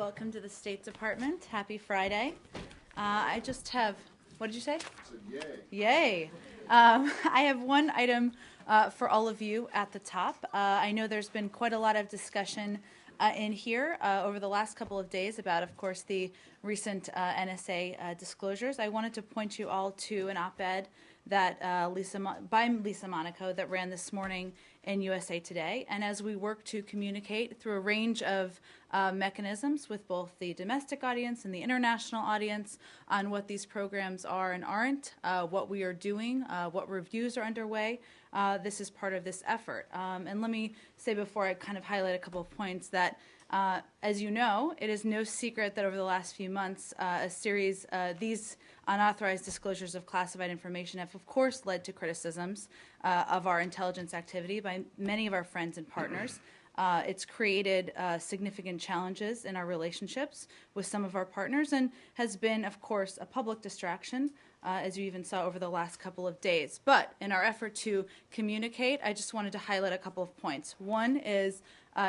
Welcome to the State Department. Happy Friday. I just have, what did you say? I said yay. Yay. I have one item for all of you at the top. I know there's been quite a lot of discussion in here over the last couple of days about, of course, the recent NSA disclosures. I wanted to point you all to an op-ed that by Lisa Monaco that ran this morning in USA Today. And as we work to communicate through a range of mechanisms with both the domestic audience and the international audience on what these programs are and aren't, what we are doing, what reviews are underway, this is part of this effort. And let me say before I kind of highlight a couple of points that as you know, it is no secret that over the last few months, these unauthorized disclosures of classified information have, of course, led to criticisms of our intelligence activity by many of our friends and partners. It's created significant challenges in our relationships with some of our partners and has been, of course, a public distraction, as you even saw over the last couple of days. But in our effort to communicate, I just wanted to highlight a couple of points. One is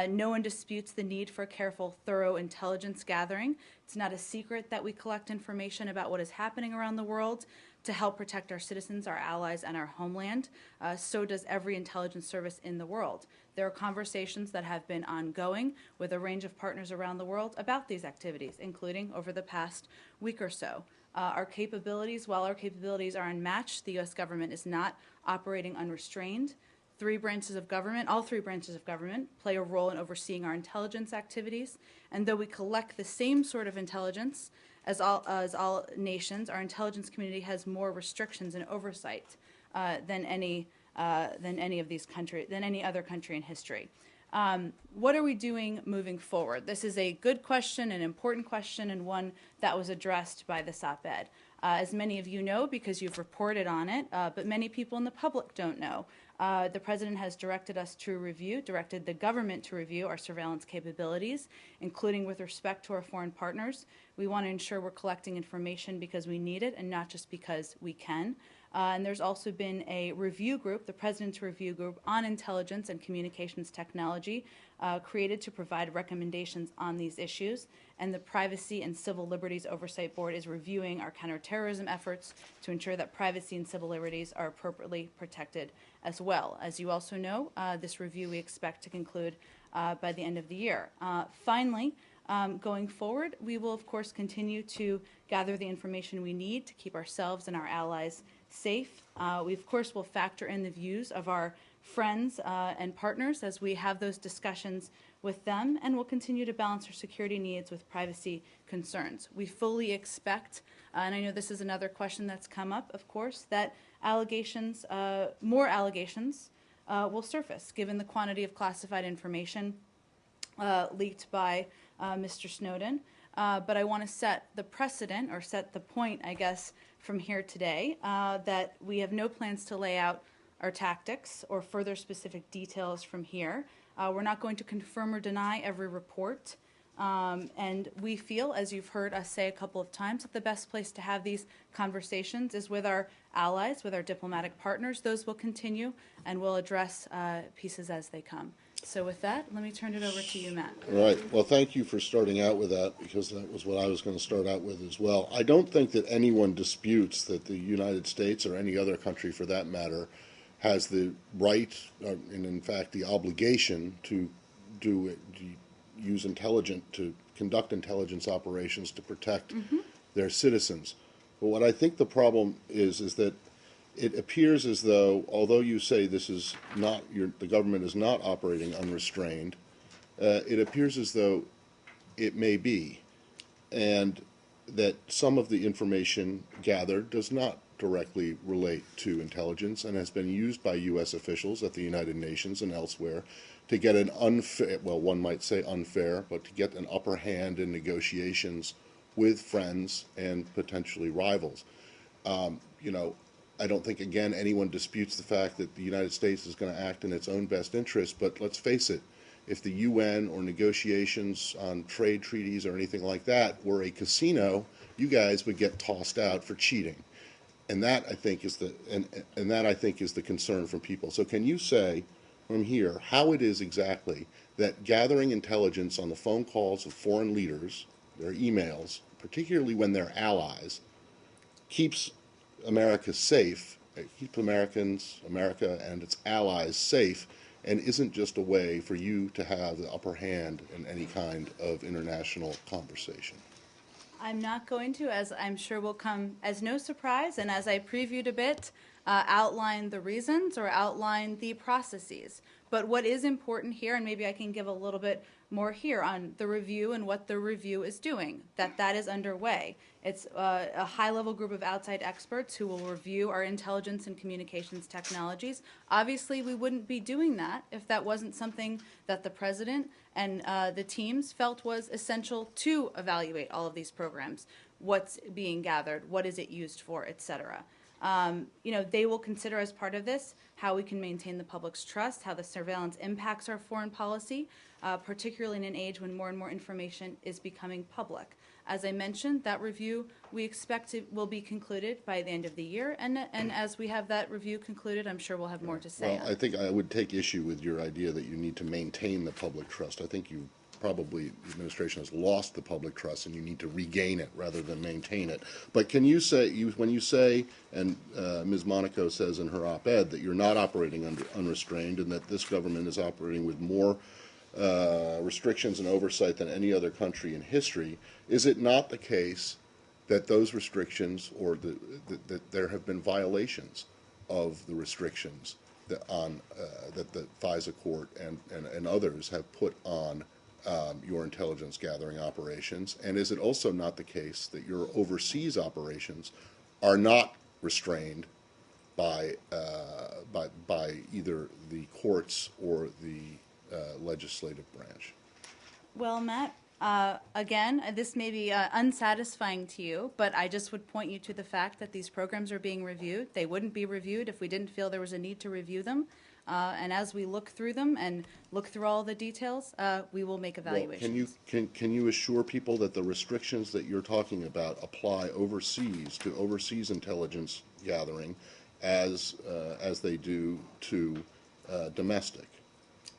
no one disputes the need for careful, thorough intelligence gathering. It's not a secret that we collect information about what is happening around the world to help protect our citizens, our allies, and our homeland. So does every intelligence service in the world. There are conversations that have been ongoing with a range of partners around the world about these activities, including over the past week or so. Our capabilities, while our capabilities are unmatched, the U.S. government is not operating unrestrained. All three branches of government play a role in overseeing our intelligence activities. And though we collect the same sort of intelligence as all nations, our intelligence community has more restrictions and oversight than any other country in history. What are we doing moving forward? This is a good question, an important question, and one that was addressed by this op-ed. As many of you know, because you've reported on it, but many people in the public don't know. The President has directed the government to review our surveillance capabilities, including with respect to our foreign partners. We want to ensure we're collecting information because we need it and not just because we can. And there's also been a review group, the President's Review Group on Intelligence and Communications Technology, created to provide recommendations on these issues. And the Privacy and Civil Liberties Oversight Board is reviewing our counterterrorism efforts to ensure that privacy and civil liberties are appropriately protected as well. As you also know, this review we expect to conclude by the end of the year. Finally, going forward, we will, of course, continue to gather the information we need to keep ourselves and our allies safe. We, of course, will factor in the views of our friends and partners as we have those discussions with them, and we'll continue to balance our security needs with privacy concerns. We fully expect, and I know this is another question that's come up, of course, that more allegations will surface given the quantity of classified information leaked by Mr. Snowden. But I want to set the precedent, or set the point, I guess, from here today, that we have no plans to lay out our tactics or further specific details from here. We're not going to confirm or deny every report. And we feel, as you've heard us say a couple of times, that the best place to have these conversations is with our allies, with our diplomatic partners. Those will continue, and we'll address pieces as they come. So with that, let me turn it over to you, Matt. All right. Well, thank you for starting out with that, because that was what I was going to start out with as well. I don't think that anyone disputes that the United States, or any other country for that matter, has the right, and in fact the obligation to conduct intelligence operations to protect their citizens. But what I think the problem is that it appears as though, although you say this is not the government is not operating unrestrained, it appears as though it may be, and that some of the information gathered does not directly relate to intelligence and has been used by U.S. officials at the United Nations and elsewhere to get an unfair, well, one might say unfair, but to get an upper hand in negotiations with friends and potentially rivals. I don't think, again, anyone disputes the fact that the United States is going to act in its own best interest, but let's face it, if the UN or negotiations on trade treaties or anything like that were a casino, you guys would get tossed out for cheating. And that, I think, is the concern from people. So can you say from here how it is exactly that gathering intelligence on the phone calls of foreign leaders, their emails, particularly when they're allies, keeps America safe, keeps America and its allies safe, and isn't just a way for you to have the upper hand in any kind of international conversation? I'm not going to, as I'm sure will come as no surprise, and as I previewed a bit, outline the reasons or outline the processes. But what is important here, and maybe I can give a little bit more here on the review and what the review is doing, that is underway. It's a high-level group of outside experts who will review our intelligence and communications technologies. Obviously, we wouldn't be doing that if that wasn't something that the president and the teams felt was essential to evaluate all of these programs. What's being gathered, what is it used for, et cetera. They will consider as part of this how we can maintain the public's trust, how the surveillance impacts our foreign policy, particularly in an age when more and more information is becoming public. As I mentioned, that review we expect will be concluded by the end of the year, and as we have that review concluded, I'm sure we'll have more to say. Well, I think I would take issue with your idea that you need to maintain the public trust. I think you probably, the administration has lost the public trust, and you need to regain it rather than maintain it. But can you say, when you say, and Ms. Monaco says in her op-ed, that you're not operating unrestrained, and that this government is operating with more restrictions and oversight than any other country in history, is it not the case that those restrictions, or that there have been violations of the restrictions that the FISA court and others have put on your intelligence gathering operations? And is it also not the case that your overseas operations are not restrained by either the courts or the legislative branch? Well, Matt, again, this may be unsatisfying to you, but I just would point you to the fact that these programs are being reviewed. They wouldn't be reviewed if we didn't feel there was a need to review them. And as we look through them and look through all the details, we will make evaluations. Well, can you assure people that the restrictions that you're talking about apply overseas to overseas intelligence gathering as they do to domestic?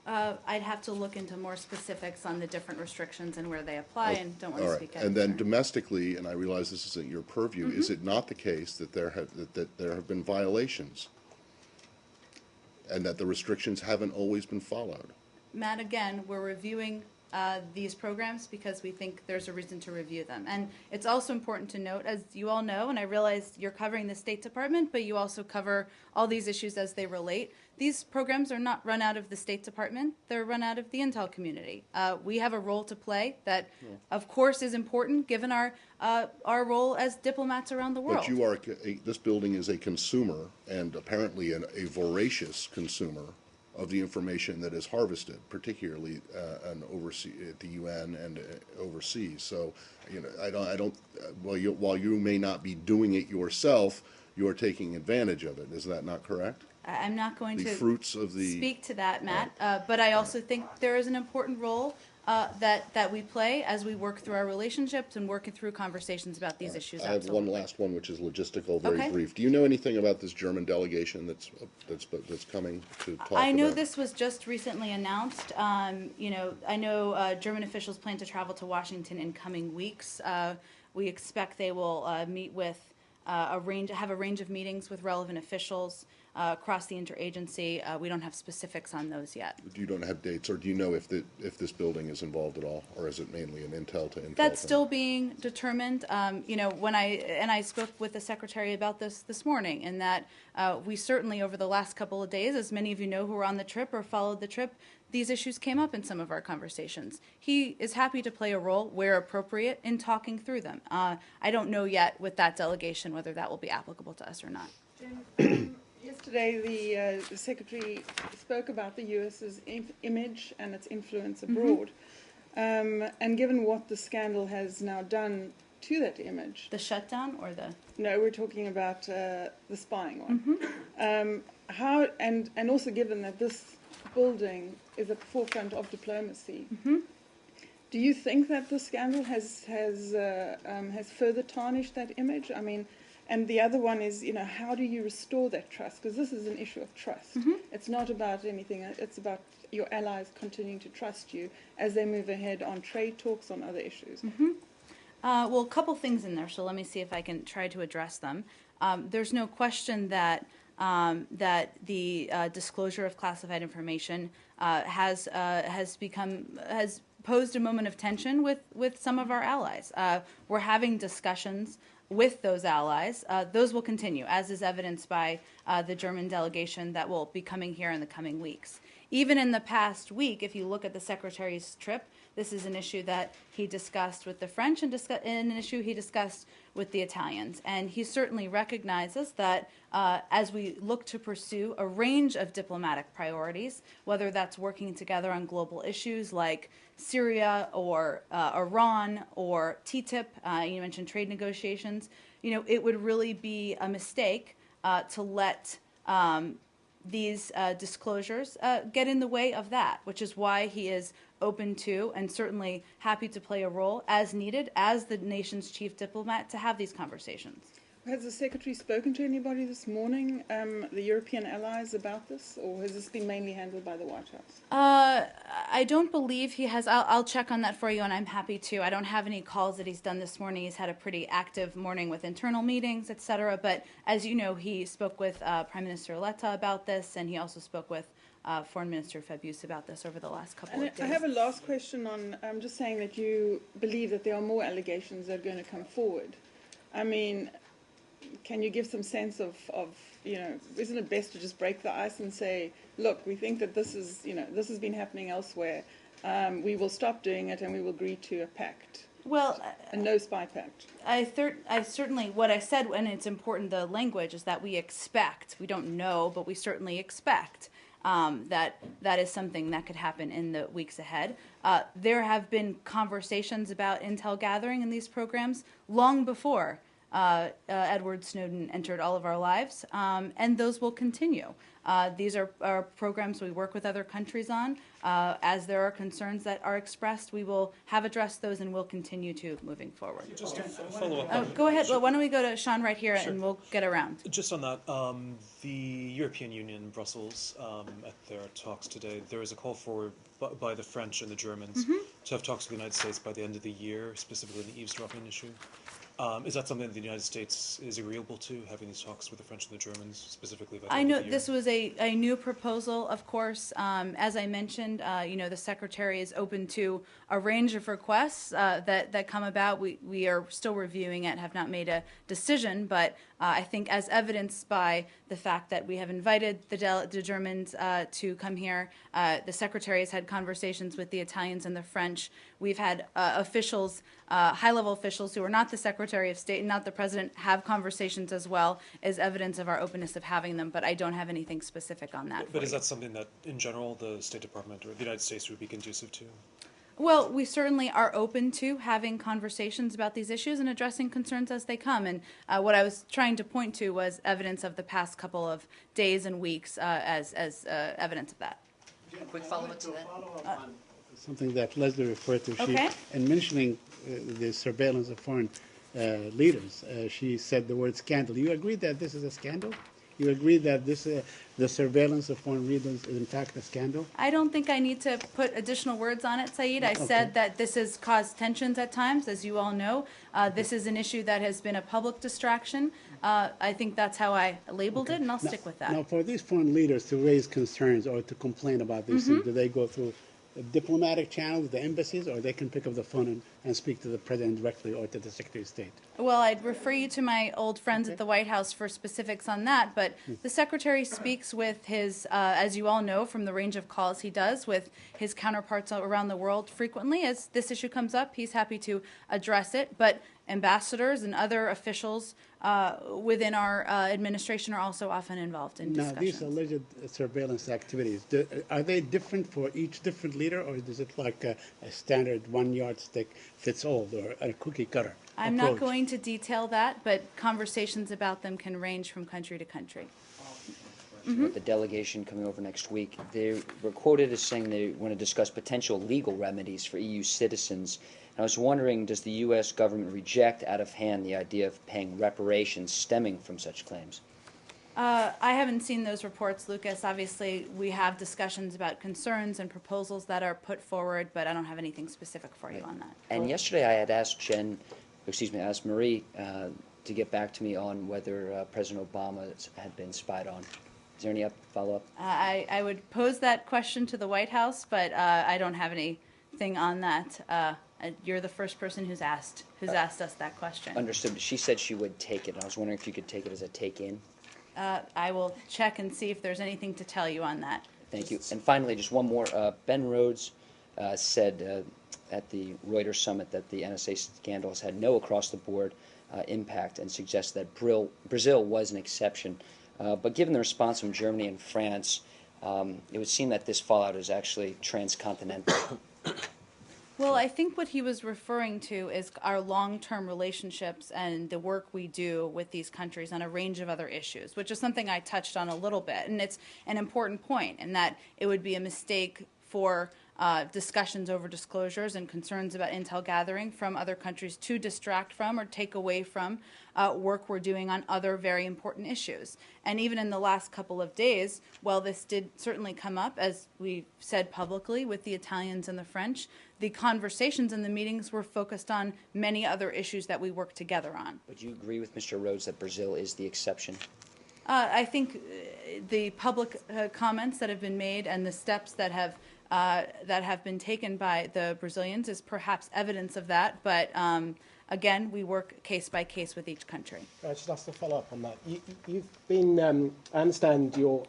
I'd have to look into more specifics on the different restrictions and where they apply, and don't want to speak out of And then turn. domestically, and I realize this isn't your purview, is it not the case that there have been violations, and that the restrictions haven't always been followed? Matt, again, we're reviewing these programs because we think there's a reason to review them. And it's also important to note, as you all know, and I realize you're covering the State Department, but you also cover all these issues as they relate. These programs are not run out of the State Department. They're run out of the intel community. We have a role to play that, of course, is important given our role as diplomats around the world. But you are, this building is a consumer, and apparently a voracious consumer, of the information that is harvested, particularly at the UN and overseas. So, while you may not be doing it yourself, you are taking advantage of it. Is that not correct? I'm not going to fruits of the speak to that, Matt, but I also think there is an important role that we play as we work through our relationships and working through conversations about these issues. I have one last one, which is logistical, very Okay. brief. Do you know anything about this German delegation that's coming to talk I know about? this was just recently announced. I know German officials plan to travel to Washington in coming weeks. We expect they will meet with have a range of meetings with relevant officials across the interagency. We don't have specifics on those yet. You don't have dates, or do you know if this building is involved at all, or is it mainly an intel to intel? That's thing? still being determined. When I spoke with the secretary about this morning, and that we certainly over the last couple of days, as many of you know who were on the trip or followed the trip, these issues came up in some of our conversations. He is happy to play a role where appropriate in talking through them. I don't know yet with that delegation whether that will be applicable to us or not. Jim, yesterday the Secretary spoke about the U.S.'s image and its influence abroad. And given what the scandal has now done to that image... The shutdown or the... No, we're talking about the spying one. How and also given that this building is at the forefront of diplomacy, do you think that the scandal has further tarnished that image? I mean, And the other one is, how do you restore that trust? Because this is an issue of trust. It's not about anything. It's about your allies continuing to trust you as they move ahead on trade talks, on other issues. Well, a couple things in there, so let me see if I can try to address them. There's no question that the disclosure of classified information has posed a moment of tension with some of our allies. We're having discussions with those allies. Those will continue, as is evidenced by the German delegation that will be coming here in the coming weeks. Even in the past week, if you look at the Secretary's trip, this is an issue that he discussed with the French and an issue he discussed with the Italians. And he certainly recognizes that as we look to pursue a range of diplomatic priorities, whether that's working together on global issues like Syria or Iran or TTIP, you mentioned trade negotiations, it would really be a mistake to let these disclosures get in the way of that, which is why he is open to and certainly happy to play a role as needed as the nation's chief diplomat to have these conversations. Has the Secretary spoken to anybody this morning, the European allies, about this, or has this been mainly handled by the White House? I don't believe he has. I'll check on that for you, and I'm happy to. I don't have any calls that he's done this morning. He's had a pretty active morning with internal meetings, et cetera. But as you know, he spoke with Prime Minister Letta about this, and he also spoke with Foreign Minister Fabius about this over the last couple of days. I have a last question on just saying that you believe that there are more allegations that are going to come forward. I mean, can you give some sense of isn't it best to just break the ice and say, look, we think that this has been happening elsewhere. We will stop doing it and we will agree to a pact. Well, a no spy pact. I certainly, what I said, and it's important, the language, is that we expect, we don't know, but we certainly expect that is something that could happen in the weeks ahead. There have been conversations about intel gathering in these programs long before Edward Snowden entered all of our lives, and those will continue. These are programs we work with other countries on. As there are concerns that are expressed, we will have addressed those and will continue to moving forward. Just to follow up. Go ahead. Well, why don't we go to Sean right here, and we'll get around. Just on that, the European Union, Brussels, at their talks today, there is a call for by the French and the Germans to have talks with the United States by the end of the year, specifically the eavesdropping issue. Is that something that the United States is agreeable to, having these talks with the French and the Germans, specifically by the end of the year? This was a new proposal, of course. As I mentioned, the Secretary is open to a range of requests that come about. We are still reviewing it, have not made a decision, but I think as evidenced by the fact that we have invited the Germans to come here, the Secretary has had conversations with the Italians and the French. We've had officials, high-level officials who are not the Secretary of State and not the President, have conversations as well, as evidence of our openness of having them, but I don't have anything specific on that. But is that something that, in general, the State Department or the United States would be conducive to? Well, we certainly are open to having conversations about these issues and addressing concerns as they come. And what I was trying to point to was evidence of the past couple of days and weeks as evidence of that. Quick follow-up to that. Something that Leslie referred to. Okay. In mentioning the surveillance of foreign leaders, she said the word scandal. You agree that this is a scandal? You agree that the surveillance of foreign leaders is in fact a scandal? I don't think I need to put additional words on it, Saeed. I said that this has caused tensions at times, as you all know. This is an issue that has been a public distraction. I think that's how I labeled it, and I'll stick with that. Now, for these foreign leaders to raise concerns or to complain about these things, do they go through diplomatic channels, the embassies, or they can pick up the phone and speak to the President directly or to the Secretary of State? Well, I'd refer you to my old friends at the White House for specifics on that, but the Secretary speaks with his, as you all know from the range of calls he does, with his counterparts around the world frequently. As this issue comes up, he's happy to address it, but ambassadors and other officials within our administration are also often involved in discussions. Now, these alleged surveillance activities, are they different for each different leader, or is it like a standard one yardstick fits all, or a cookie cutter I'm approach? not going to detail that, but conversations about them can range from country to country. with the delegation coming over next week. They were quoted as saying they want to discuss potential legal remedies for EU citizens. And I was wondering, does the U.S. government reject out of hand the idea of paying reparations stemming from such claims? I haven't seen those reports, Lucas. Obviously, we have discussions about concerns and proposals that are put forward, but I don't have anything specific for you on that. And yesterday I had asked asked Marie to get back to me on whether President Obama had been spied on. Is there any follow-up? I would pose that question to the White House, but I don't have anything on that. You're the first person who's asked us that question. Understood. She said she would take it. And I was wondering if you could take it as a take-in. I will check and see if there's anything to tell you on that. Thank you. And finally, just one more. Ben Rhodes said at the Reuters summit that the NSA scandal has had no across-the-board impact and suggests that Brazil was an exception. But given the response from Germany and France, it would seem that this fallout is actually transcontinental. Well, I think what he was referring to is our long-term relationships and the work we do with these countries on a range of other issues, which is something I touched on a little bit. And it's an important point in that it would be a mistake for discussions over disclosures and concerns about intel gathering from other countries to distract from or take away from work we're doing on other very important issues. And even in the last couple of days, while this did certainly come up, as we said publicly with the Italians and the French, the conversations and the meetings were focused on many other issues that we work together on. Would you agree with Mr. Rhodes that Brazil is the exception? I think the public comments that have been made and the steps that have been taken by the Brazilians is perhaps evidence of that. But again, we work case by case with each country. I just ask to follow up on that. You've been, I understand your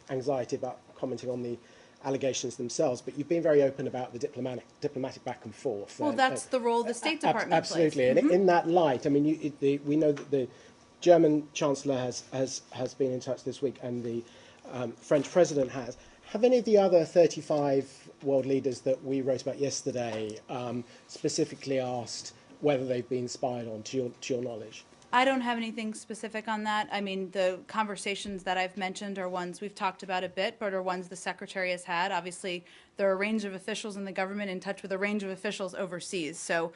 anxiety about commenting on the allegations themselves, but you've been very open about the diplomatic back and forth. Well, that's the role the State Department absolutely. plays. And in that light, I mean, we know that the German Chancellor has been in touch this week, and the French President has. Have any of the other 35 world leaders that we wrote about yesterday specifically asked whether they've been spied on, to your knowledge? I don't have anything specific on that. I mean, the conversations that I've mentioned are ones we've talked about a bit, but are ones the Secretary has had. Obviously, there are a range of officials in the government in touch with a range of officials overseas. So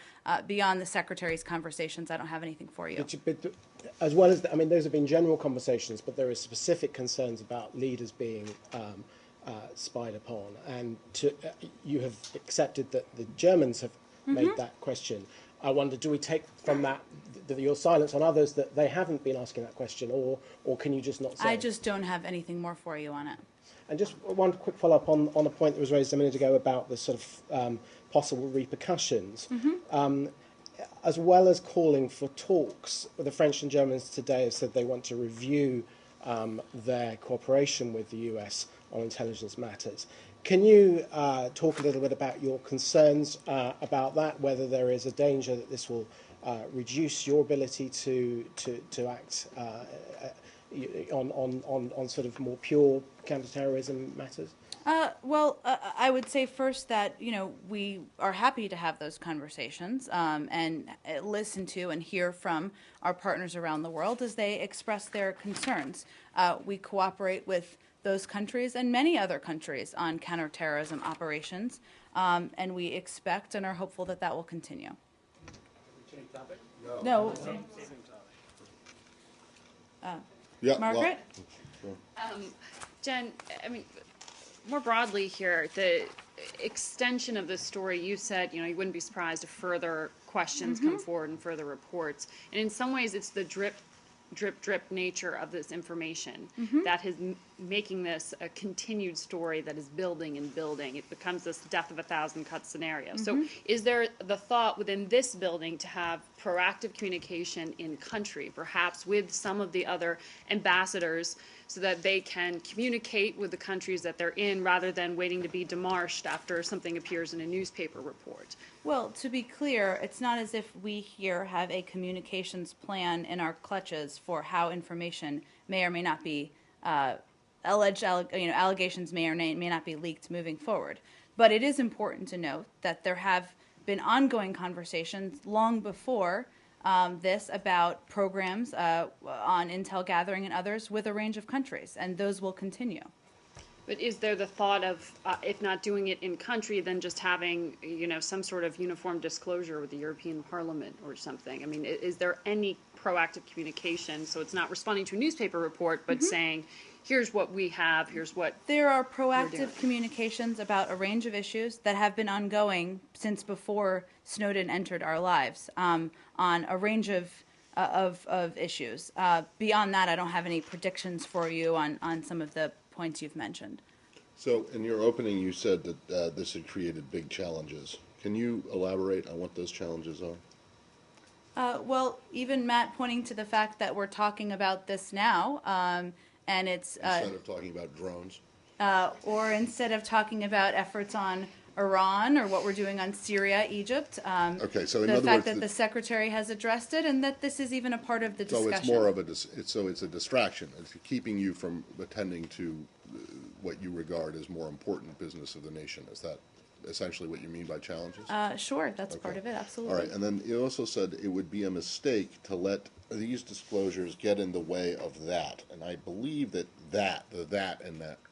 beyond the Secretary's conversations, I don't have anything for you. But as well as, I mean, those have been general conversations, but there are specific concerns about leaders being spied upon. And you have accepted that the Germans have made that question. I wonder, do we take from that your silence on others that they haven't been asking that question, or can you just not say? I just don't have anything more for you on it. And just one quick follow-up on a point that was raised a minute ago about the sort of possible repercussions. As well as calling for talks, the French and Germans today have said they want to review their cooperation with the US on intelligence matters. Can you talk a little bit about your concerns about that, whether there is a danger that this will reduce your ability to act on sort of more pure counterterrorism matters? Well, I would say first that, we are happy to have those conversations and listen to and hear from our partners around the world as they express their concerns. We cooperate with those countries and many other countries on counterterrorism operations, and we expect and are hopeful that that will continue. Change topic? No. Yeah, Margaret? Jen, I mean, more broadly here, the extension of this story, you said, you wouldn't be surprised if further questions come forward and further reports. And in some ways, it's the drip nature of this information that is making this a continued story that is building and building. It becomes this death of a thousand cuts scenario. So is there the thought within this building to have proactive communication in country, perhaps with some of the other ambassadors, so that they can communicate with the countries that they're in rather than waiting to be demarched after something appears in a newspaper report? Well, to be clear, it's not as if we here have a communications plan in our clutches for how information may or may not be allegations may or may not be leaked moving forward. But it is important to note that there have been ongoing conversations long before this about programs on intel gathering and others with a range of countries, and those will continue. But is there the thought of, if not doing it in country, then just having, some sort of uniform disclosure with the European Parliament or something? I mean, is there any proactive communication, so it's not responding to a newspaper report, but saying, here's what we have, here's what... There are doing. proactive communications about a range of issues that have been ongoing since before Snowden entered our lives, on a range of issues. Beyond that, I don't have any predictions for you on some of the points you've mentioned. So in your opening, you said that this had created big challenges. Can you elaborate on what those challenges are? Well, even Matt pointing to the fact that we're talking about this now, and it's Instead of talking about drones? or instead of talking about efforts on Iran or what we're doing on Syria, Egypt. Okay, so in the other fact words, that the secretary has addressed it, and that this is even a part of the discussion. So it's more of it's a distraction. It's keeping you from attending to what you regard as more important business of the nation. Is that essentially what you mean by challenges? Sure, that's Okay. part of it, absolutely. All right, and then you also said it would be a mistake to let these disclosures get in the way of that. And I believe that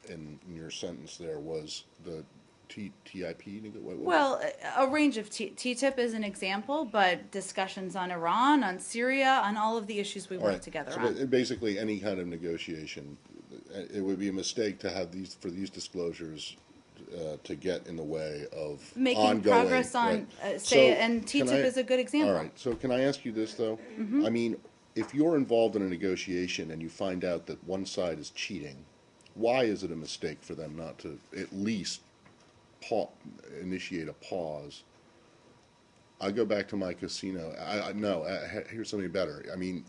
in your sentence there was the TIP. What was it? Well, a range of TTIP is an example, but discussions on Iran, on Syria, on all of the issues we All work right, together so on. basically any kind of negotiation, it would be a mistake to have these disclosures to get in the way of Making ongoing progress on, right. and can TTIP is a good example. All right. So can I ask you this though? Mm-hmm. I mean, if you're involved in a negotiation and you find out that one side is cheating, why is it a mistake for them not to at least initiate a pause? I go back to my casino. Here's something better. I mean,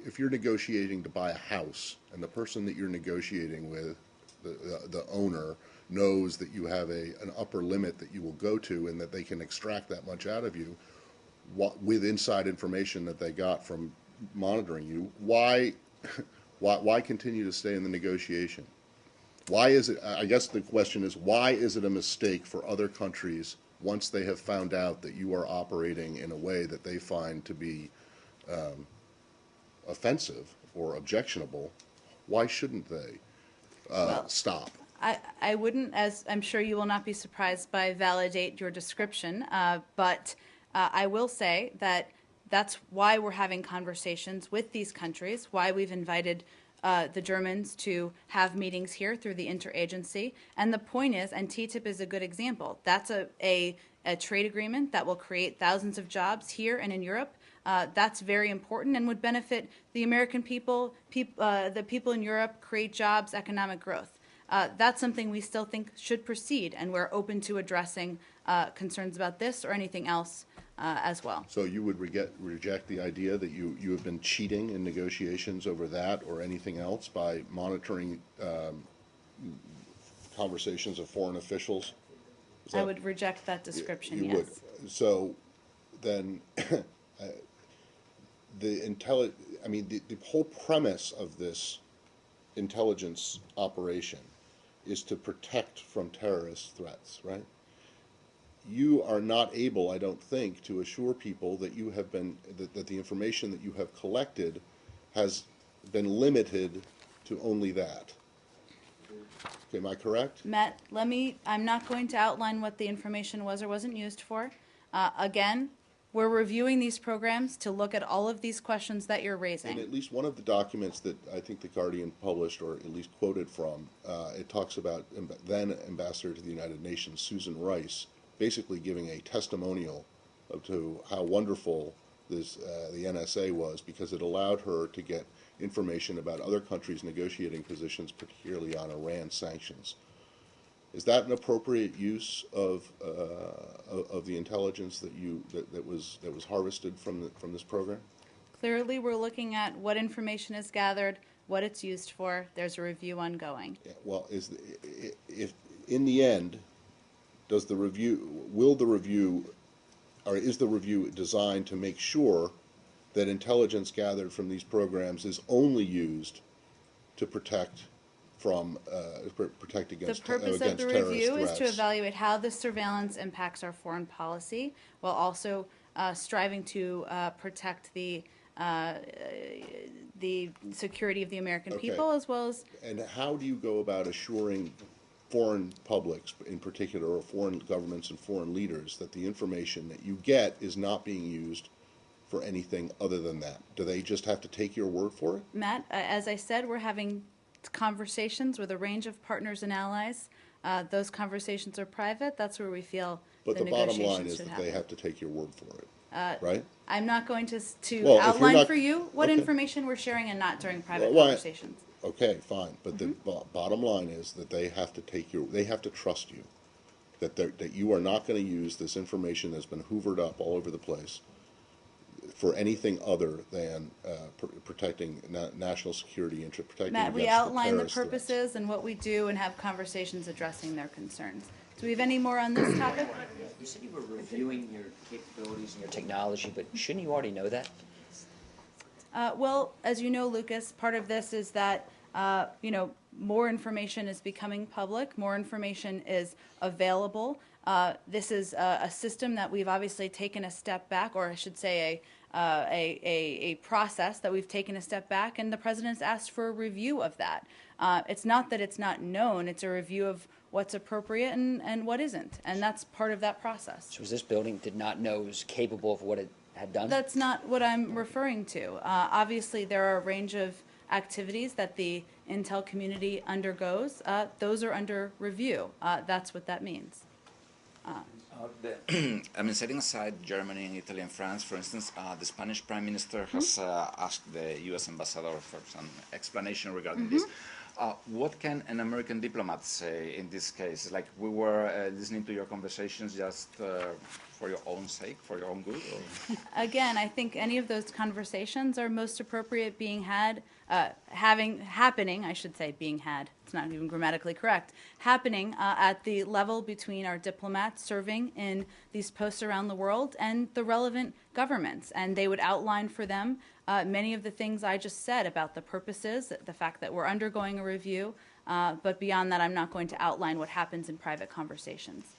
if you're negotiating to buy a house and the person that you're negotiating with, the owner, knows that you have an upper limit that you will go to and that they can extract that much out of you with inside information that they got from monitoring you, why continue to stay in the negotiation? Why is it, I guess the question is, why is it a mistake for other countries, once they have found out that you are operating in a way that they find to be offensive or objectionable, why shouldn't they stop? I wouldn't, as I'm sure you will not be surprised by, validate your description, but I will say that that's why we're having conversations with these countries, why we've invited the Germans to have meetings here through the interagency. And the point is, and TTIP is a good example, that's a trade agreement that will create thousands of jobs here and in Europe. That's very important and would benefit the American people, the people in Europe, create jobs, economic growth. That's something we still think should proceed, and we're open to addressing concerns about this or anything else as well. So you would reject the idea that you have been cheating in negotiations over that or anything else by monitoring conversations of foreign officials? I would reject that description, You yes. would. So then the whole premise of this intelligence operation is to protect from terrorist threats, right? You are not able, I don't think, to assure people that you have been, that the information that you have collected has been limited to only that. Okay, am I correct? Matt, I'm not going to outline what the information was or wasn't used for. Again, we're reviewing these programs to look at all of these questions that you're In raising. at least one of the documents that I think the Guardian published, or at least quoted from, it talks about then Ambassador to the United Nations, Susan Rice, basically giving a testimonial to how wonderful the NSA was, because it allowed her to get information about other countries' negotiating positions, particularly on Iran sanctions. Is that an appropriate use of the intelligence that was harvested from this program? Clearly, we're looking at what information is gathered, what it's used for. There's a review ongoing. Yeah, well, if in the end, is the review designed to make sure that intelligence gathered from these programs is only used to protect against The purpose of the terrorist review is to threats? evaluate how this surveillance impacts our foreign policy, while also striving to protect the security of the American Okay. people, as well as And how do you go about assuring foreign publics, in particular, or foreign governments and foreign leaders, that the information that you get is not being used for anything other than that? Do they just have to take your word for it? Matt, as I said, we're having conversations with a range of partners and allies. Those conversations are private. That's where we feel But the the bottom line negotiations is should that they happen. have to take your word for it, right? I'm not going to Well, if you're outline not- for you what okay. information we're sharing and not during private Well, conversations. Okay, fine, but the bottom line is that they have to they have to trust you, that you are not gonna use this information that's been hoovered up all over the place for anything other than protecting national security and protecting Matt, we against outline the terrorist threats. purposes and what we do and have conversations addressing their concerns. Do we have any more on this topic? You said you were reviewing your capabilities and your technology, but shouldn't you already know that? Well, as you know, Lucas, part of this is that, more information is becoming public, more information is available. This is a system that we've obviously taken a step back, or I should say a process that we've taken a step back, and the president's asked for a review of that. It's not that it's not known, it's a review of what's appropriate and what isn't, and that's part of that process. So this building did not know it was capable of what it had done? That's not what I'm referring to. Obviously, there are a range of activities that the intel community undergoes. Those are under review. That's what that means. I mean, setting aside Germany and Italy and France, for instance, the Spanish Prime Minister has asked the U.S. ambassador for some explanation regarding this. What can an American diplomat say in this case? Like, we were listening to your conversations just for your own sake, for your own good? Or? Again, I think any of those conversations are most appropriate being had, happening, I should say being had, it's not even grammatically correct, happening at the level between our diplomats serving in these posts around the world and the relevant governments. And they would outline for them many of the things I just said about the purposes, the fact that we're undergoing a review, but beyond that, I'm not going to outline what happens in private conversations.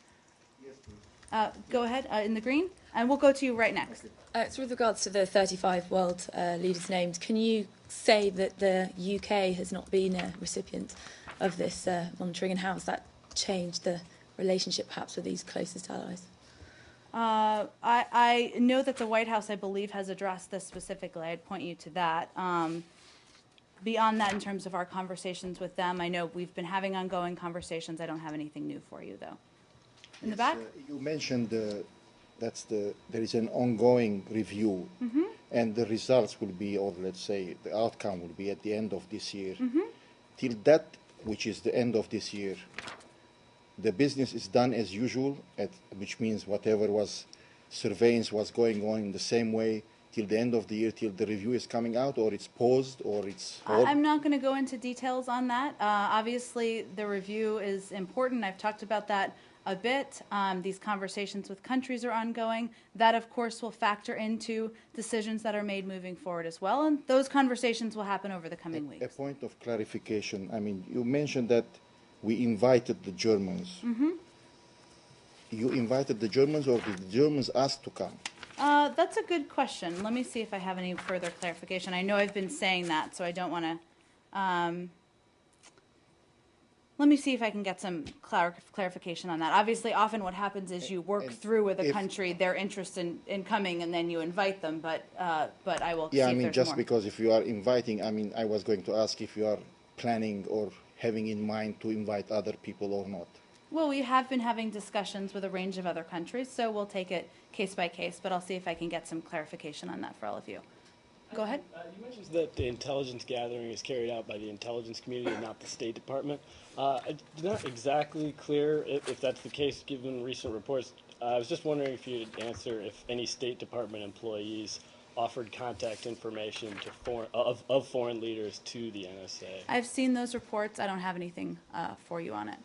Go ahead, in the green, and we'll go to you right next. So with regards to the 35 world leaders named, can you say that the UK has not been a recipient of this monitoring, and how has that changed the relationship perhaps with these closest allies? I know that the White House, I believe, has addressed this specifically. I'd point you to that. Beyond that, in terms of our conversations with them, I know we've been having ongoing conversations. I don't have anything new for you, though. In the back? You mentioned there is an ongoing review, and the results will be, or let's say the outcome will be at the end of this year. Till that, which is the end of this year, the business is done as usual, which means whatever was surveillance was going on in the same way till the end of the year, till the review is coming out, or it's paused, or it's... I'm not going to go into details on that. Obviously, the review is important. I've talked about that a bit. These conversations with countries are ongoing. That, of course, will factor into decisions that are made moving forward as well, and those conversations will happen over the coming weeks. A point of clarification. I mean, you mentioned that we invited the Germans. You invited the Germans, or did the Germans ask to come? That's a good question. Let me see if I have any further clarification. I know I've been saying that, so I don't want to... let me see if I can get some clarification on that. Obviously, often what happens is you work through with a country their interest in coming, and then you invite them, but I will see Yeah, I if mean, there's just more. because if you are inviting, I mean, I was going to ask if you are planning or having in mind to invite other people or not. Well, we have been having discussions with a range of other countries, so we'll take it case by case, but I'll see if I can get some clarification on that for all of you. Go ahead. You mentioned that the intelligence gathering is carried out by the intelligence community and not the State Department. It's not exactly clear if that's the case given recent reports. I was just wondering if you'd answer if any State Department employees offered contact information to of foreign leaders to the NSA. I've seen those reports. I don't have anything for you on it.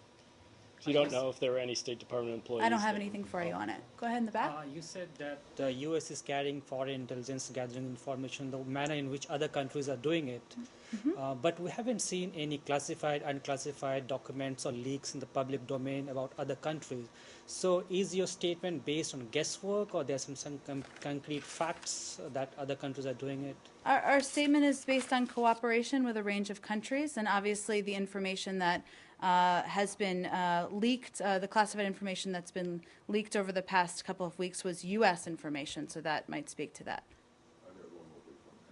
So you don't know if there were any State Department employees? I don't have that- anything for you on it. Go ahead in the back. You said that the U.S. is carrying foreign intelligence, gathering information, the manner in which other countries are doing it. But we haven't seen any classified, unclassified documents or leaks in the public domain about other countries. So is your statement based on guesswork, or there's some concrete facts that other countries are doing it? Our statement is based on cooperation with a range of countries, and obviously the information that has been leaked, the classified information that's been leaked over the past couple of weeks was U.S. information, so that might speak to that.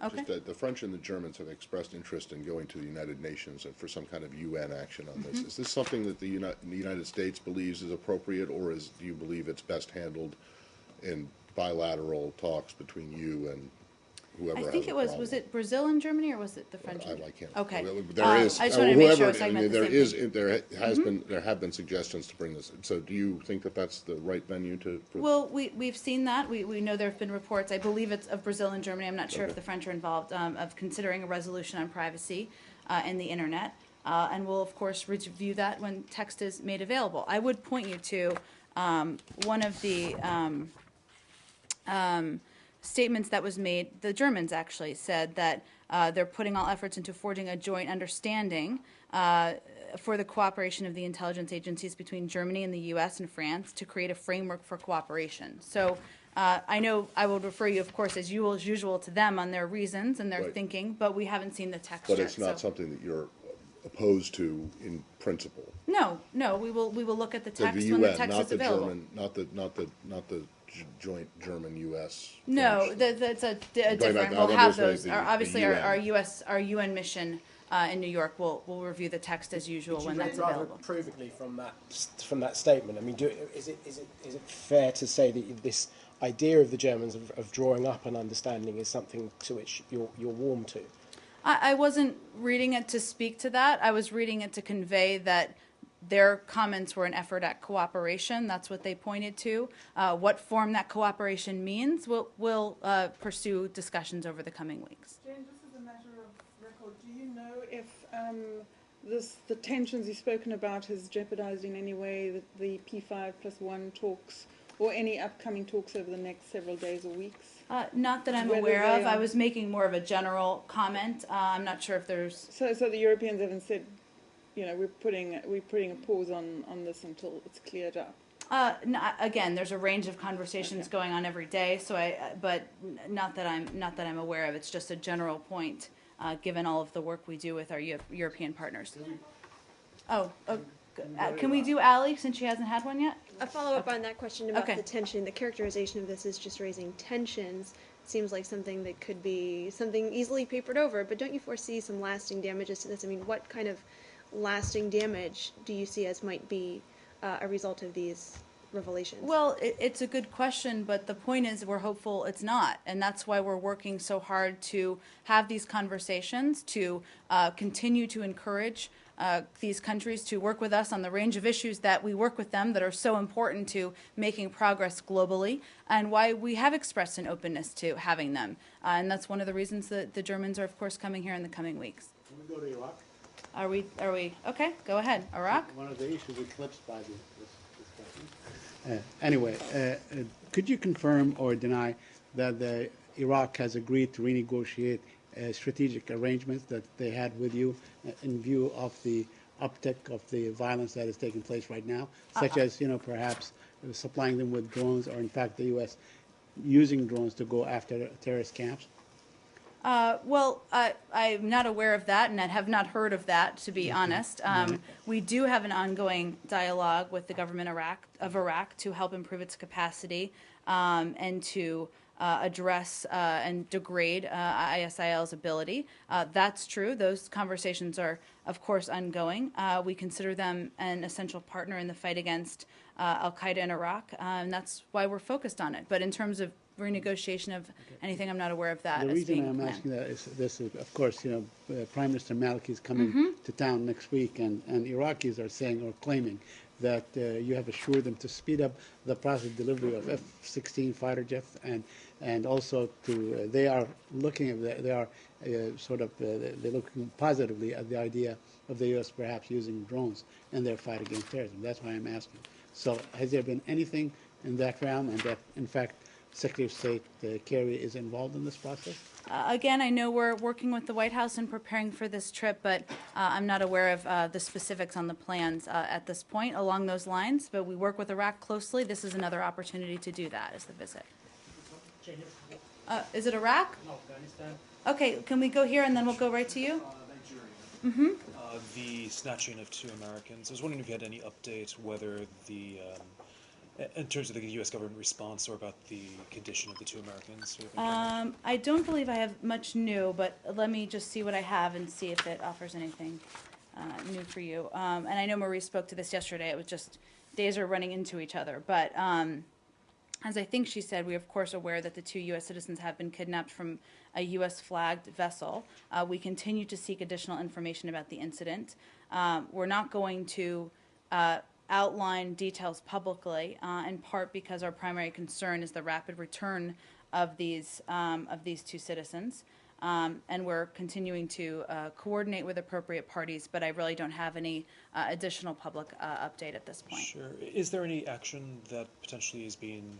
Okay. Just that the French and the Germans have expressed interest in going to the United Nations and for some kind of UN action on this. Is this something that the United States believes is appropriate, or do you believe it's best handled in bilateral talks between you and whoever I has think a it was problem? it Brazil and Germany, or was it the French? I can't. Okay. There is. I just wanted to make sure I was whoever, talking about the there same is. thing. There have been suggestions to bring this. So, do you think that that's the right venue to? Well, we've seen that. We know there have been reports. I believe it's of Brazil and Germany. I'm not sure if the French are involved, of considering a resolution on privacy in the internet. And we'll, of course, review that when text is made available. I would point you to one of the statements that was made. The Germans actually said that they're putting all efforts into forging a joint understanding for the cooperation of the intelligence agencies between Germany and the U.S. and France to create a framework for cooperation. So I know I will refer you, of course, as usual, to them on their reasons and their Right. thinking, but we haven't seen the text But yet. it's not so. something that you're opposed to in principle. No, we will look at the So text the when the UN, text not is the available. German, not the joint German-U.S. No, French. that's a Right, different. I We'll have understand those. the Obviously, UN. our UN mission in New York will review the text as usual when that's rather available. approvingly from that statement. I mean, is it fair to say that this idea of the Germans of drawing up an understanding is something to which you're warm to? I wasn't reading it to speak to that. I was reading it to convey that their comments were an effort at cooperation. That's what they pointed to. What form that cooperation means, we'll pursue discussions over the coming weeks. Jen, just as a matter of record, do you know if the tensions you've spoken about has jeopardized in any way the P5+1 talks or any upcoming talks over the next several days or weeks? Not that I'm Whether aware they of. are- I was making more of a general comment. I'm not sure if there's. So the Europeans haven't said, we're putting a pause on this until it's cleared up. Again, there's a range of conversations going on every day. So but not that I'm aware of. It's just a general point, given all of the work we do with our European partners. Can we do Allie since she hasn't had one yet? A follow-up on that question about Okay. the tension. The characterization of this is just raising tensions. Seems like something that could be something easily papered over, but don't you foresee some lasting damages to this? I mean, what kind of lasting damage do you see as might be a result of these revelations? Well, it's a good question, but the point is we're hopeful it's not. And that's why we're working so hard to have these conversations, to continue to encourage these countries to work with us on the range of issues that we work with them that are so important to making progress globally, and why we have expressed an openness to having them. And that's one of the reasons that the Germans are, of course, coming here in the coming weeks. Can we go to Iraq? Are we? Okay, go ahead. Iraq? One of the issues eclipsed by this discussion. Anyway, could you confirm or deny that Iraq has agreed to renegotiate strategic arrangements that they had with you in view of the uptick of the violence that is taking place right now, such as, perhaps supplying them with drones, or in fact the U.S. using drones to go after terrorist camps? Well, I'm not aware of that, and I have not heard of that, to be honest. We do have an ongoing dialogue with the government of Iraq to help improve its capacity and to address and degrade ISIL's ability. That's true. Those conversations are, of course, ongoing. We consider them an essential partner in the fight against al-Qaeda in Iraq, and that's why we're focused on it. But in terms of renegotiation of anything, I'm not aware of that. The as reason being I'm planned. asking that is this is, of course, Prime Minister Maliki is coming to town next week, and Iraqis are saying or claiming that you have assured them to speed up the process of delivery of F-16 fighter jets, and also to they are looking at they are they're looking positively at the idea of the U.S. perhaps using drones in their fight against terrorism. That's why I'm asking. So has there been anything in that realm, and that in fact Secretary of State Kerry is involved in this process? Again, I know we're working with the White House and preparing for this trip, but I'm not aware of the specifics on the plans at this point along those lines. But we work with Iraq closely. This is another opportunity to do that as the visit. Is it Iraq? No, Afghanistan. Okay, can we go here and then we'll go right to you? Nigeria. The snatching of 2 Americans. I was wondering if you had any update whether the in terms of the U.S. government response or about the condition of the 2 Americans? I don't believe I have much new, but let me just see what I have and see if it offers anything new for you. And I know Marie spoke to this yesterday. It was just days are running into each other. But as I think she said, we are, of course, aware that the 2 U.S. citizens have been kidnapped from a U.S.-flagged vessel. We continue to seek additional information about the incident. We're not going to outline details publicly, in part because our primary concern is the rapid return of these 2 citizens, and we're continuing to coordinate with appropriate parties. But I really don't have any additional public update at this point. Sure. Is there any action that potentially is being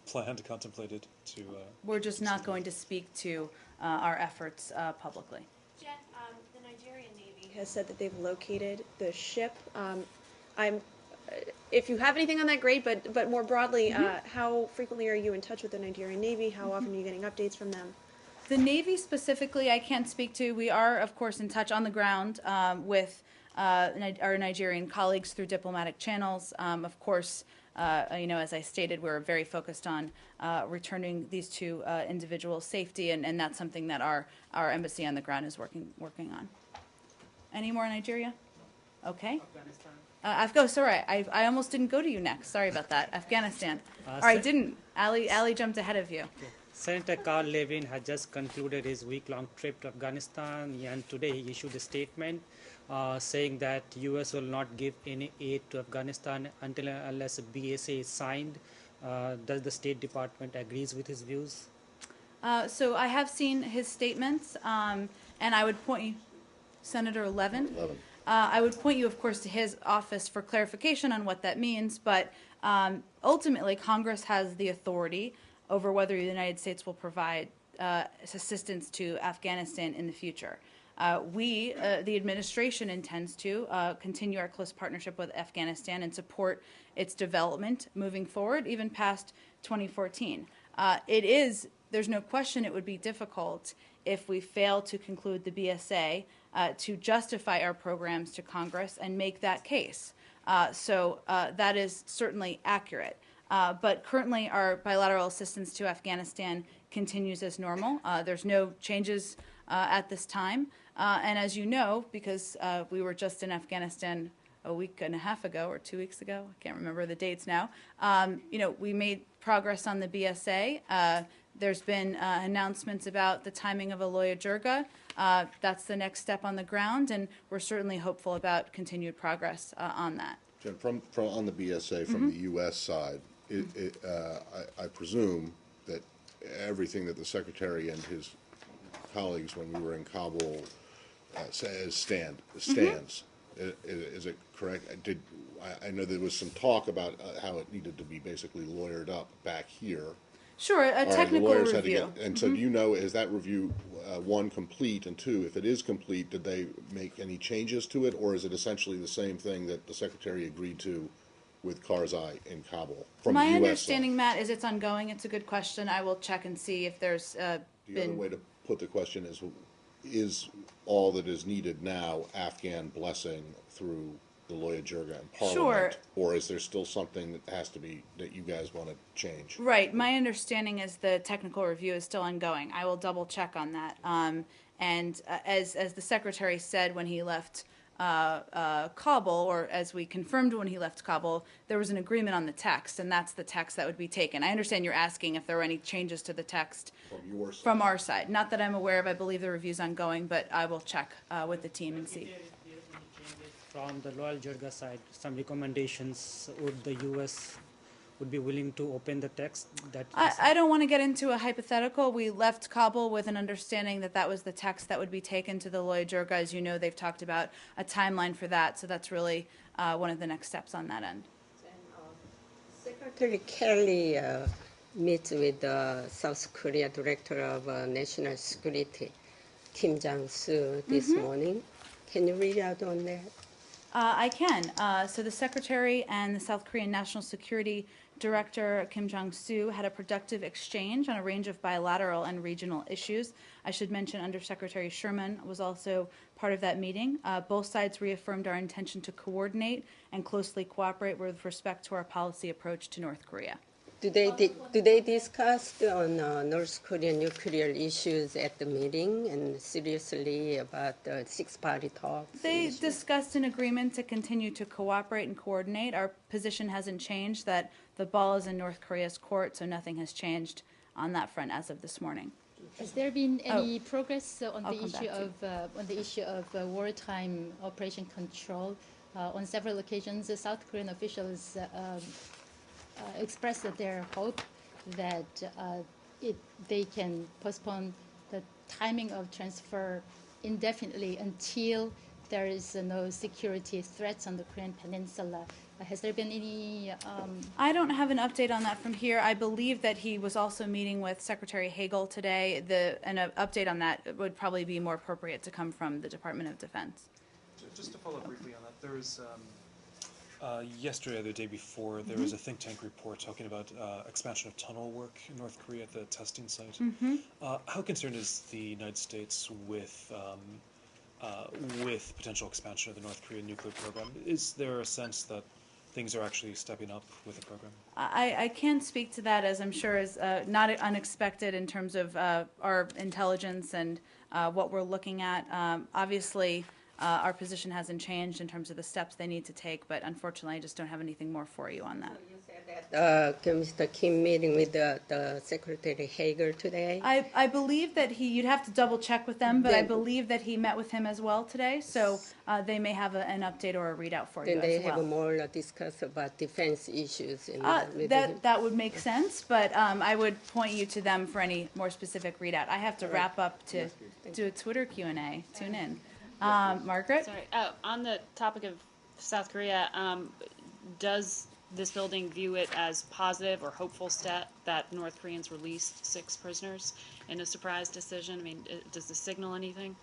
planned, contemplated to? We're just not going to speak to our efforts publicly. Jen, the Nigerian Navy has said that they've located the ship. If you have anything on that, great. But more broadly, how frequently are you in touch with the Nigerian Navy? How often are you getting updates from them? The Navy specifically, I can't speak to. We are, of course, in touch on the ground with our Nigerian colleagues through diplomatic channels. Of course, as I stated, we're very focused on returning these 2 individuals' safety, and that's something that our embassy on the ground is working on. Any more in Nigeria? Okay. Afghanistan. Sorry, I almost didn't go to you next. Sorry about that. Afghanistan. I didn't. Ali jumped ahead of you. Okay. Senator Carl Levin has just concluded his week-long trip to Afghanistan, and today he issued a statement saying that U.S. will not give any aid to Afghanistan unless a BSA is signed. Does the State Department agrees with his views? So I have seen his statements, and I would point you, Senator Levin. I would point you, of course, to his office for clarification on what that means, but ultimately Congress has the authority over whether the United States will provide assistance to Afghanistan in the future. The administration intends to continue our close partnership with Afghanistan and support its development moving forward, even past 2014. There's no question it would be difficult if we fail to conclude the BSA to justify our programs to Congress and make that case. So that is certainly accurate. But currently our bilateral assistance to Afghanistan continues as normal. There's no changes at this time. And as you know, because we were just in Afghanistan a week and a half ago or 2 weeks ago, I can't remember the dates now, we made progress on the BSA. There's been announcements about the timing of Aloya Jirga. That's the next step on the ground, and we're certainly hopeful about continued progress on that. Jen, from on the BSA, from the U.S. side, I presume that everything that the Secretary and his colleagues when we were in Kabul says stands. Is it correct? I know there was some talk about how it needed to be basically lawyered up back here. Sure, a technical review. And so do you know, is that review, 1, complete, and 2, if it is complete, did they make any changes to it, or is it essentially the same thing that the Secretary agreed to with Karzai in Kabul from My the U.S. understanding, side? Matt, is it's ongoing. It's a good question. I will check and see if there's The other way to put the question is all that is needed now Afghan blessing through the Aloya Jirga in Parliament? Sure. Or is there still something that has to be, that you guys want to change? Right. My understanding is the technical review is still ongoing. I will double check on that. And as the Secretary said when he left Kabul, or as we confirmed when he left Kabul, there was an agreement on the text, and that's the text that would be taken. I understand you're asking if there were any changes to the text from our side. Not that I'm aware of. I believe the review's ongoing, but I will check with the team and see. from the Loyal Jirga side, some recommendations. Would the U.S. would be willing to open the text? I don't want to get into a hypothetical. We left Kabul with an understanding that that was the text that would be taken to the Loya Jirga. As you know, they've talked about a timeline for that, so that's really one of the next steps on that end. Secretary Kelly meets with the South Korea Director of National Security, Kim Jong-soo, this morning. Can you read out on that? I can. So the Secretary and the South Korean National Security Director, Kim Jong-soo, had a productive exchange on a range of bilateral and regional issues. I should mention Undersecretary Sherman was also part of that meeting. Both sides reaffirmed our intention to coordinate and closely cooperate with respect to our policy approach to North Korea. Do they discuss on North Korean nuclear issues at the meeting and seriously about the six-party talks? They discussed an agreement to continue to cooperate and coordinate. Our position hasn't changed, that the ball is in North Korea's court, so nothing has changed on that front as of this morning. Has there been any progress on the issue of wartime operation control? On several occasions, the South Korean officials expressed their hope that they can postpone the timing of transfer indefinitely until there is no security threats on the Korean Peninsula. Has there been any... I don't have an update on that from here. I believe that he was also meeting with Secretary Hagel today. An update on that would probably be more appropriate to come from the Department of Defense. Just to follow up briefly on that, there was yesterday or the day before, there was a think tank report talking about expansion of tunnel work in North Korea at the testing site. How concerned is the United States with potential expansion of the North Korean nuclear program? Is there a sense that things are actually stepping up with the program? I can't speak to that, as I'm sure is not unexpected in terms of our intelligence and what we're looking at. Obviously, our position hasn't changed in terms of the steps they need to take, but unfortunately I just don't have anything more for you on that. Mr. Kim meeting with the Secretary Hagel today? I believe that you'd have to double check with them, but I believe that he met with him as well today, so they may have an update or a readout for you as well. Then they have more discuss about defense issues. That would make sense, but I would point you to them for any more specific readout. I have to wrap up to do a Twitter Q&A. Tune in. Margaret? Sorry. On the topic of South Korea, does this building view it as positive or hopeful step that North Koreans released 6 prisoners in a surprise decision? I mean, does this signal anything?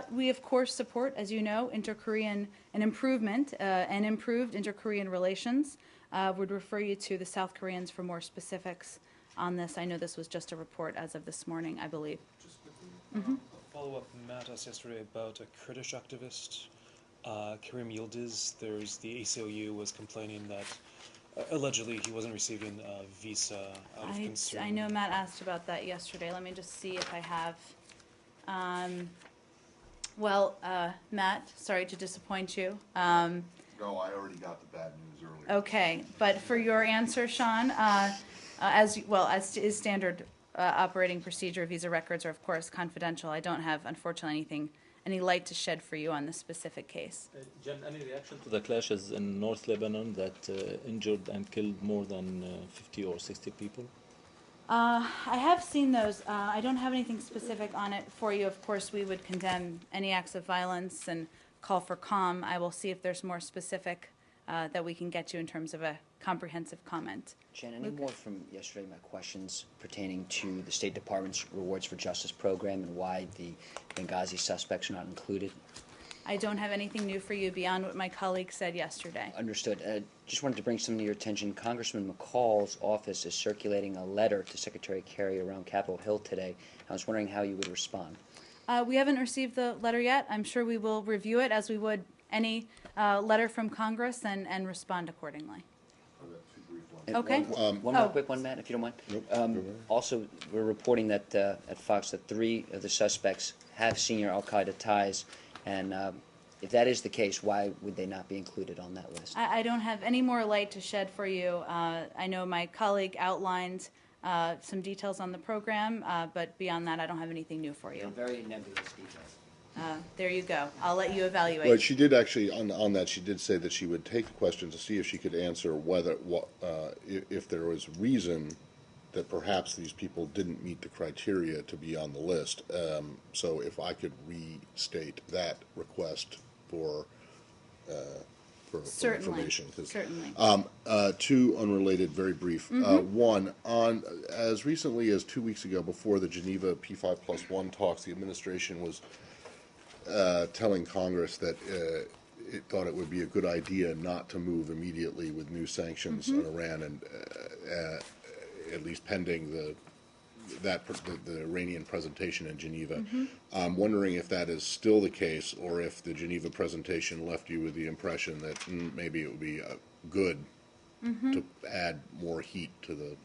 We, of course, support, as you know, inter-Korean, an improvement and improved inter-Korean relations. Would refer you to the South Koreans for more specifics on this. I know this was just a report as of this morning, I believe. Just quickly, follow-up, Matt asked yesterday about a Kurdish activist, Kerim Yildiz. The ACLU was complaining that allegedly he wasn't receiving a visa out of concern. I know Matt asked about that yesterday. Let me just see if I have. Matt, sorry to disappoint you. No, I already got the bad news earlier. Okay, but for your answer, Sean, as is standard operating procedure, visa records are, of course, confidential. I don't have, unfortunately, any light to shed for you on this specific case. Jen, any reaction to the clashes in North Lebanon that injured and killed more than 50 or 60 people? I have seen those. I don't have anything specific on it for you. Of course, we would condemn any acts of violence and call for calm. I will see if there's more specific that we can get you in terms of a comprehensive comment. Jen, any more from yesterday, my questions pertaining to the State Department's Rewards for Justice program and why the Benghazi suspects are not included? I don't have anything new for you beyond what my colleague said yesterday. Understood. Just wanted to bring something to your attention. Congressman McCall's office is circulating a letter to Secretary Kerry around Capitol Hill today. I was wondering how you would respond. We haven't received the letter yet. I'm sure we will review it as we would any letter from Congress and respond accordingly. Okay. One more quick one, Matt, if you don't mind. Also, we're reporting that at Fox that 3 of the suspects have senior al-Qaeda ties, and if that is the case, why would they not be included on that list? I don't have any more light to shed for you. I know my colleague outlined some details on the program, but beyond that, I don't have anything new for you. Very nebulous details. There you go. I'll let you evaluate. But she did actually, on that, she did say that she would take the question to see if she could answer if there was reason that perhaps these people didn't meet the criteria to be on the list. So if I could restate that request for information. Certainly. Two unrelated, very brief. One, as recently as 2 weeks ago, before the Geneva P5+1 talks, the administration was telling Congress that it thought it would be a good idea not to move immediately with new sanctions on Iran, and at least pending the Iranian presentation in Geneva. I'm wondering if that is still the case, or if the Geneva presentation left you with the impression that maybe it would be good to add more heat to the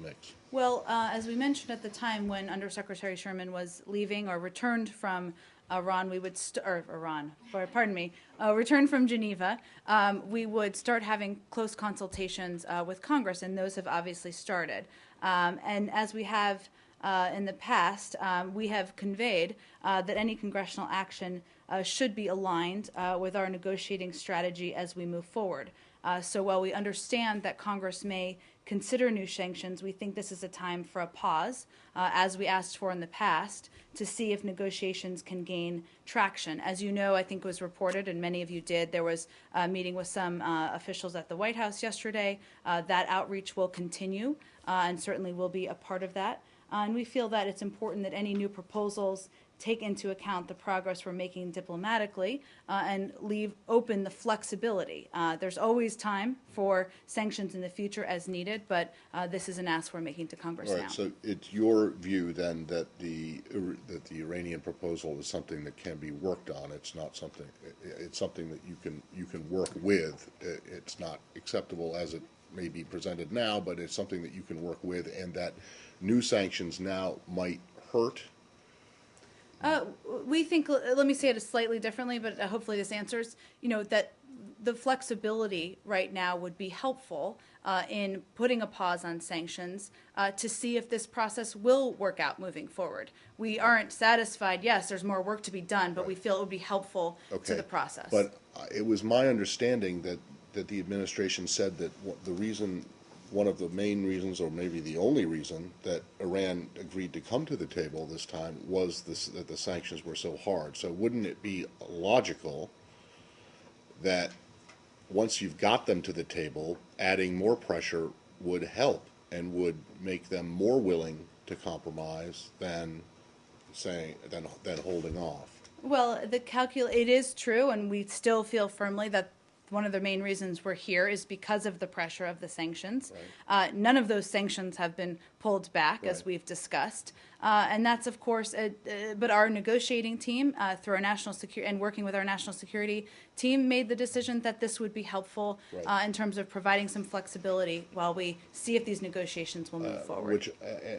mix. Well, as we mentioned at the time when Undersecretary Sherman was leaving or returned from Iran, returned from Geneva, we would start having close consultations with Congress, and those have obviously started. And as we have in the past, we have conveyed that any congressional action should be aligned with our negotiating strategy as we move forward. So while we understand that Congress may consider new sanctions, we think this is a time for a pause, as we asked for in the past, to see if negotiations can gain traction. As you know, I think it was reported, and many of you did, there was a meeting with some officials at the White House yesterday. That outreach will continue, and certainly will be a part of that. And we feel that it's important that any new proposals take into account the progress we're making diplomatically and leave open the flexibility. There's always time for sanctions in the future as needed, but this is an ask we're making to Congress All now. right, so it's your view then that the Iranian proposal is something that can be worked on. It's not something. It's something that you can work with. It's not acceptable as it may be presented now, but it's something that you can work with, and that new sanctions now might hurt. We think, let me say it slightly differently, but hopefully this answers, that the flexibility right now would be helpful in putting a pause on sanctions to see if this process will work out moving forward. We aren't satisfied. Yes, there's more work to be done, but we feel it would be helpful to the process. But it was my understanding that the administration said that one of the main reasons, or maybe the only reason, that Iran agreed to come to the table this time was that the sanctions were so hard. So wouldn't it be logical that once you've got them to the table, adding more pressure would help and would make them more willing to compromise than holding off? Well, it is true, and we still feel firmly that one of the main reasons we're here is because of the pressure of the sanctions. Right. None of those sanctions have been pulled back, as we've discussed. And that's, of course, but our negotiating team, through our national security and working with our national security team, made the decision that this would be helpful in terms of providing some flexibility while we see if these negotiations will move forward.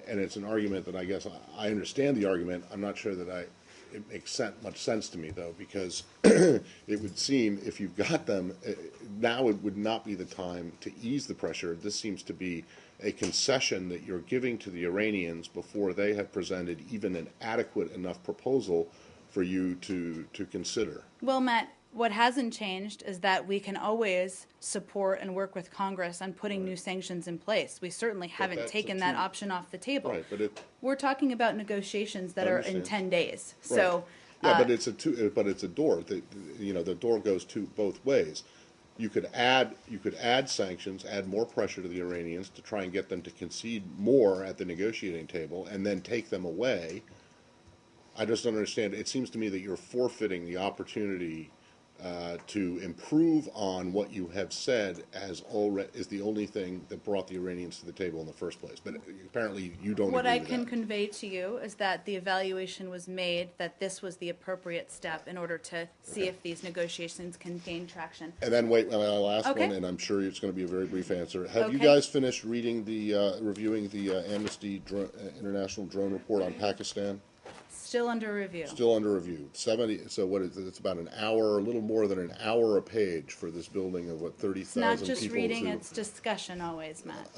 And it's an argument that I guess I understand the argument. I'm not sure that it makes much sense to me, though, because it would seem if you've got them, now it would not be the time to ease the pressure. This seems to be a concession that you're giving to the Iranians before they have presented even an adequate enough proposal for you to consider. Well, Matt, what hasn't changed is that we can always support and work with Congress on putting new sanctions in place. We certainly haven't taken that option off the table. Right, but we're talking about negotiations that are in 10 days. Right. So yeah, but it's a door. The door goes both ways. You could add sanctions, add more pressure to the Iranians to try and get them to concede more at the negotiating table, and then take them away. I just don't understand. It seems to me that you're forfeiting the opportunity to improve on what you have said is the only thing that brought the Iranians to the table in the first place. But apparently you don't agree with that. What I can convey to you is that the evaluation was made that this was the appropriate step in order to see if these negotiations can gain traction. And then wait, I'll ask one, and I'm sure it's going to be a very brief answer. Have you guys finished reviewing the Amnesty International drone report on Pakistan? Still under review. Still under review. 70. So what is it? It's about an hour, a little more than an hour a page for this building of 30,000 people. It's not just reading; it's discussion always, Matt.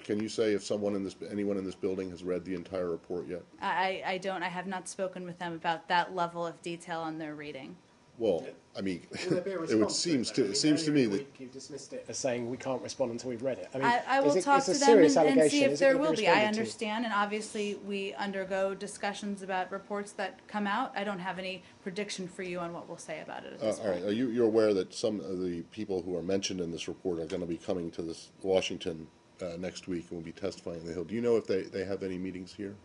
Can you say if anyone in this building has read the entire report yet? I don't. I have not spoken with them about that level of detail on their reading. Well, I mean, Will there be a it response seems to it? to seems to me that You've dismissed it as saying we can't respond until we've read it. I mean, I will talk it's a to them serious and allegation. see if Is it there gonna will be. I responded to? understand, and obviously we undergo discussions about reports that come out. I don't have any prediction for you on what we'll say about it at this all right. point. You're aware that some of the people who are mentioned in this report are going to be coming to this Washington next week and will be testifying on the Hill. Do you know if they have any meetings here?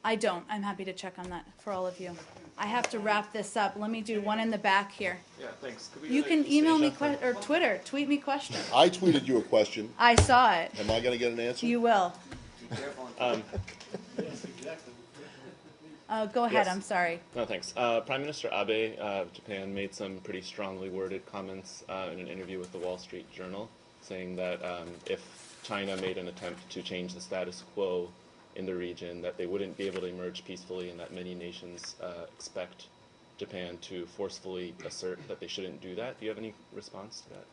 I don't. I'm happy to check on that for all of you. I have to wrap this up. Let me do one in the back here. Yeah, thanks. You can email me or tweet me questions. I tweeted you a question. I saw it. Am I going to get an answer? You will. Go ahead. Yes. I'm sorry. No, thanks. Prime Minister Abe of Japan made some pretty strongly worded comments in an interview with the Wall Street Journal, saying that if China made an attempt to change the status quo in the region, that they wouldn't be able to emerge peacefully, and that many nations expect Japan to forcefully assert that they shouldn't do that. Do you have any response to that?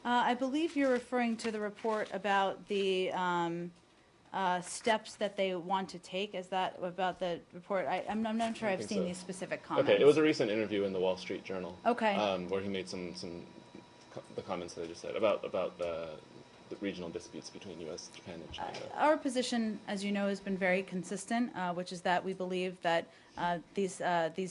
I believe you're referring to the report about the steps that they want to take. Is that about the report? I'm not sure I've seen these specific comments. Okay, it was a recent interview in the Wall Street Journal. Okay. Where he made the comments that I just said about the regional disputes between U.S., Japan, and China. Our position, as you know, has been very consistent, which is that we believe that these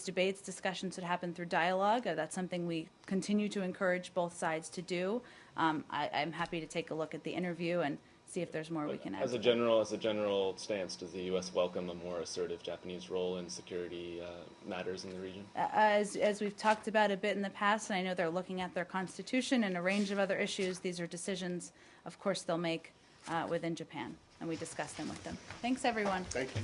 debates, discussions should happen through dialogue. That's something we continue to encourage both sides to do. I'm happy to take a look at the interview and see if there's more we can add. As a general stance, does the U.S. welcome a more assertive Japanese role in security matters in the region? As we've talked about a bit in the past, and I know they're looking at their constitution and a range of other issues, these are decisions, of course, they'll make within Japan, and we discuss them with them. Thanks, everyone. Thank you.